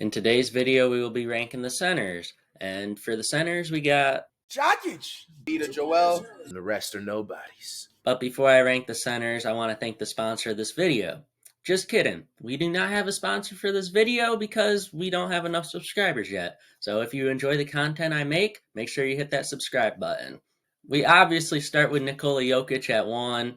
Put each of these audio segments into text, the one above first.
In today's video, we will be ranking the centers. And for the centers, we got Jokic, Embiid, Joel, and the rest are nobodies. But before I rank the centers, I want to thank the sponsor of this video. Just kidding. We do not have a sponsor for this video because we don't have enough subscribers yet. So if you enjoy the content I make sure you hit that subscribe button. We obviously start with Nikola Jokic at 1.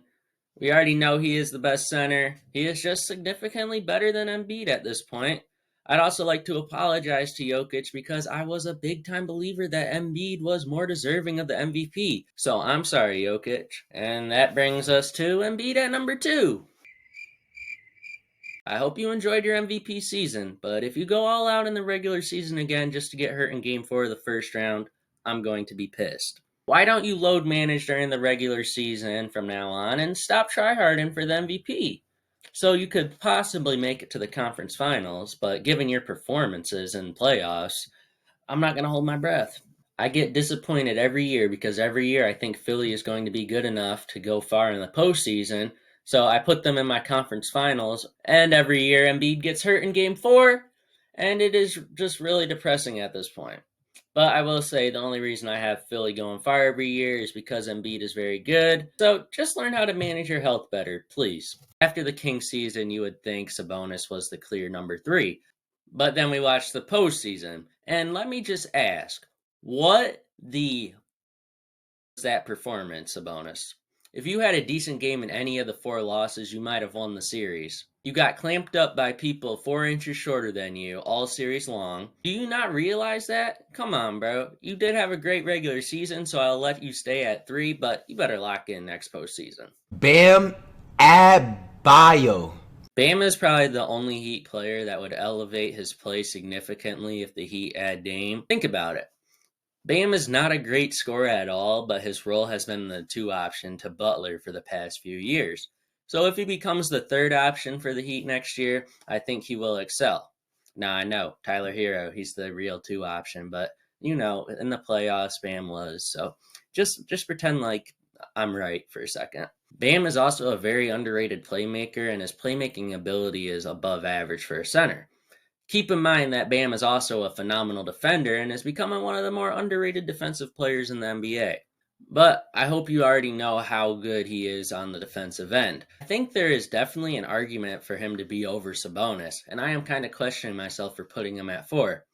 We already know he is the best center. He is just significantly better than Embiid at this point. I'd also like to apologize to Jokic because I was a big-time believer that Embiid was more deserving of the MVP. So I'm sorry, Jokic. And that brings us to Embiid at number 2. I hope you enjoyed your MVP season, but if you go all out in the regular season again just to get hurt in Game 4 of the first round, I'm going to be pissed. Why don't you load manage during the regular season from now on and stop tryharding for the MVP? So you could possibly make it to the conference finals, but given your performances in playoffs, I'm not going to hold my breath. I get disappointed every year because every year I think Philly is going to be good enough to go far in the postseason, so I put them in my conference finals, and every year Embiid gets hurt in Game 4, and it is just really depressing at this point. But I will say the only reason I have Philly going far every year is because Embiid is very good. So just learn how to manage your health better, please. After the Kings season, you would think Sabonis was the clear number 3. But then we watched the postseason. And let me just ask, what was that performance, Sabonis? If you had a decent game in any of the 4 losses, you might have won the series. You got clamped up by people 4 inches shorter than you all series long. Do you not realize that? Come on, bro. You did have a great regular season, so I'll let you stay at 3, but you better lock in next postseason. Bam Adebayo. Bam is probably the only Heat player that would elevate his play significantly if the Heat add Dame. Think about it. Bam is not a great scorer at all, but his role has been the 2 option to Butler for the past few years. So if he becomes the 3rd option for the Heat next year, I think he will excel. Now I know, Tyler Hero, he's the real 2 option, but you know, in the playoffs, Bam was. So just pretend like I'm right for a second. Bam is also a very underrated playmaker, and his playmaking ability is above average for a center. Keep in mind that Bam is also a phenomenal defender and is becoming one of the more underrated defensive players in the NBA. But I hope you already know how good he is on the defensive end. I think there is definitely an argument for him to be over Sabonis, and I am kind of questioning myself for putting him at 4.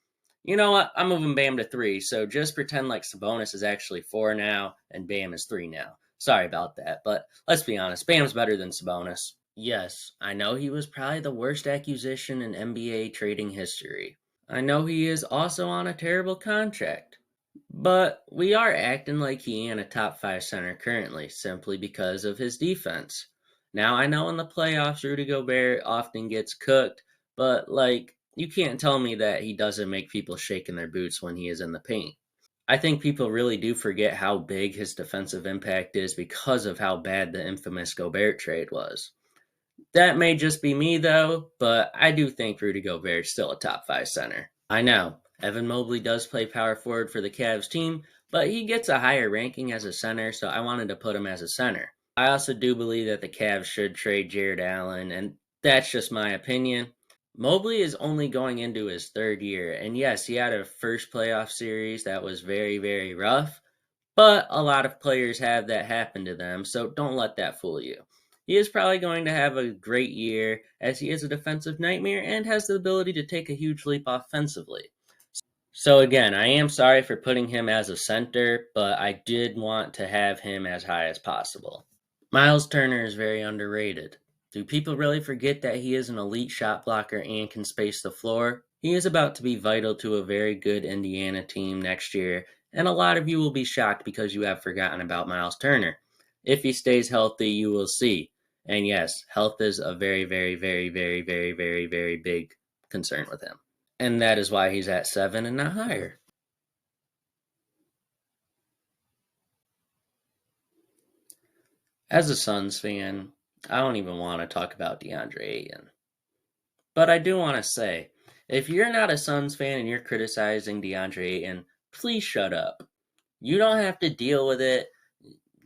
You know what? I'm moving Bam to 3, so just pretend like Sabonis is actually 4 now and Bam is 3 now. Sorry about that, but let's be honest, Bam's better than Sabonis. Yes, I know he was probably the worst acquisition in NBA trading history. I know he is also on a terrible contract. But we are acting like he ain't a top 5 center currently, simply because of his defense. Now, I know in the playoffs, Rudy Gobert often gets cooked, but, you can't tell me that he doesn't make people shake in their boots when he is in the paint. I think people really do forget how big his defensive impact is because of how bad the infamous Gobert trade was. That may just be me, though, but I do think Rudy Gobert is still a top 5 center. I know, Evan Mobley does play power forward for the Cavs team, but he gets a higher ranking as a center, so I wanted to put him as a center. I also do believe that the Cavs should trade Jared Allen, and that's just my opinion. Mobley is only going into his 3rd year, and yes, he had a first playoff series that was very, very rough, but a lot of players have that happen to them, so don't let that fool you. He is probably going to have a great year as he is a defensive nightmare and has the ability to take a huge leap offensively. So again, I am sorry for putting him as a center, but I did want to have him as high as possible. Miles Turner is very underrated. Do people really forget that he is an elite shot blocker and can space the floor? He is about to be vital to a very good Indiana team next year, and a lot of you will be shocked because you have forgotten about Miles Turner. If he stays healthy, you will see. And yes, health is a very, very, very, very, very, very, very big concern with him. And that is why he's at 7 and not higher. As a Suns fan, I don't even want to talk about Deandre Ayton. But I do want to say, if you're not a Suns fan and you're criticizing DeAndre Ayton, please shut up. You don't have to deal with it.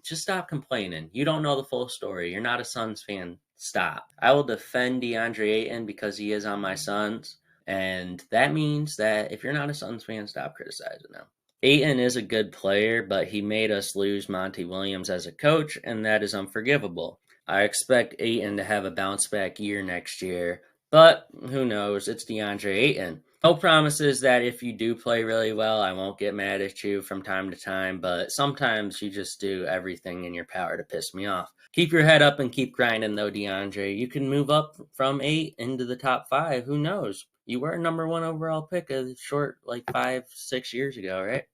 Just stop complaining. You don't know the full story. You're not a Suns fan. Stop. I will defend DeAndre Ayton because he is on my Suns. And that means that if you're not a Suns fan, stop criticizing them. Ayton is a good player, but he made us lose Monty Williams as a coach, and that is unforgivable. I expect Ayton to have a bounce back year next year, but who knows? It's DeAndre Ayton. No promises that if you do play really well, I won't get mad at you from time to time, but sometimes you just do everything in your power to piss me off. Keep your head up and keep grinding, though, DeAndre. You can move up from 8 into the top 5. Who knows? You were a number 1 overall pick a short, 5-6 years ago, right?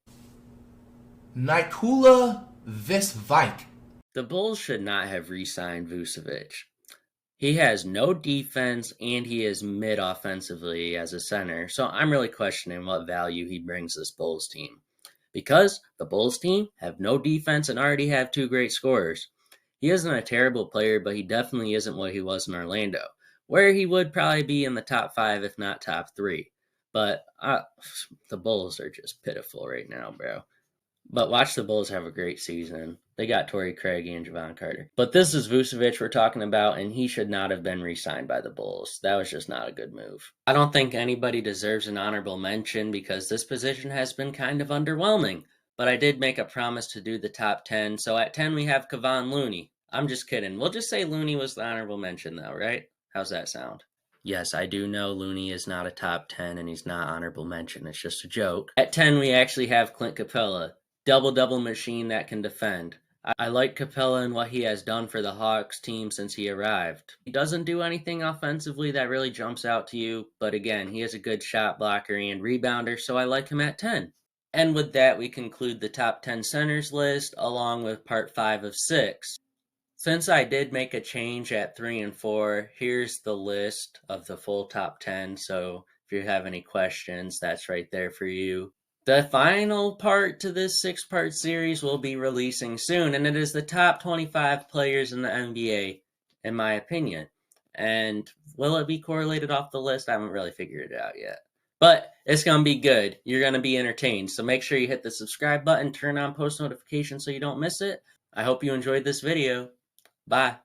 Nikola Vucevic. The Bulls should not have re-signed Vucevic. He has no defense, and he is mid-offensively as a center, so I'm really questioning what value he brings this Bulls team. Because the Bulls team have no defense and already have 2 great scorers. He isn't a terrible player, but he definitely isn't what he was in Orlando, where he would probably be in the top 5, if not top 3. But the Bulls are just pitiful right now, bro. But watch the Bulls have a great season. They got Torrey Craig and Javon Carter. But this is Vucevic we're talking about, and he should not have been re-signed by the Bulls. That was just not a good move. I don't think anybody deserves an honorable mention because this position has been kind of underwhelming. But I did make a promise to do the top 10, so at 10 we have Kevon Looney. I'm just kidding. We'll just say Looney was the honorable mention though, right? How's that sound? Yes, I do know Looney is not a top 10 and he's not honorable mention. It's just a joke. At 10 we actually have Clint Capela. Double-double machine that can defend. I like Capela and what he has done for the Hawks team since he arrived. He doesn't do anything offensively that really jumps out to you, but again, he is a good shot blocker and rebounder, so I like him at 10. And with that, we conclude the top 10 centers list along with part 5 of 6. Since I did make a change at 3 and 4, here's the list of the full top 10, so if you have any questions, that's right there for you. The final part to this 6-part series will be releasing soon, and it is the top 25 players in the NBA, in my opinion. And will it be correlated off the list? I haven't really figured it out yet. But it's going to be good. You're going to be entertained. So make sure you hit the subscribe button, turn on post notifications so you don't miss it. I hope you enjoyed this video. Bye.